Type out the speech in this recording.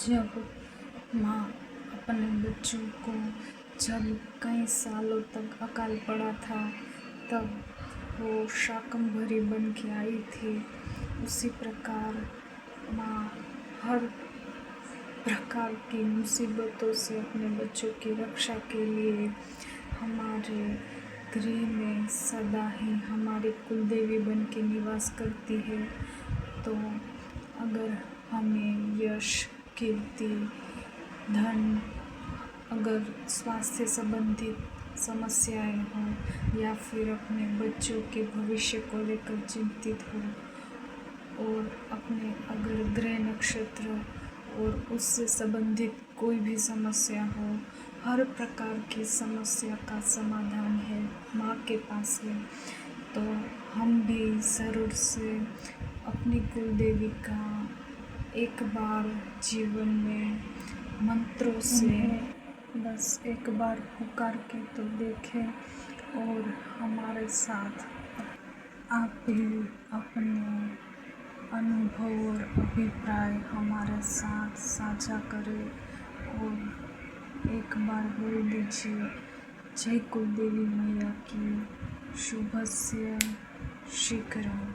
जब माँ अपने बच्चों को जब कई सालों तक अकाल पड़ा था, तब वो शाकंभरी बन के आई थी। उसी प्रकार माँ हर प्रकार की मुसीबतों से अपने बच्चों की रक्षा के लिए हमारे गृह में सदा ही हमारी कुलदेवी बन के निवास करती है। तो अगर हमें यश, कीर्ति, धन, अगर स्वास्थ्य संबंधित समस्याएं हों या फिर अपने बच्चों के भविष्य को लेकर चिंतित हो और अपने अगर ग्रह नक्षत्र और उससे संबंधित कोई भी समस्या हो, हर प्रकार की समस्या का समाधान है माँ के पास है। तो हम भी ज़रूर से अपनी कुलदेवी का एक बार जीवन में मंत्रों से बस एक बार पुकार के तो देखें और हमारे साथ आप भी अपने अनुभव और अभिप्राय हमारे साथ साझा करें और एक बार बोल दीजिए, जय कुलदेवी मैया की शुभस्य शीघ्रम।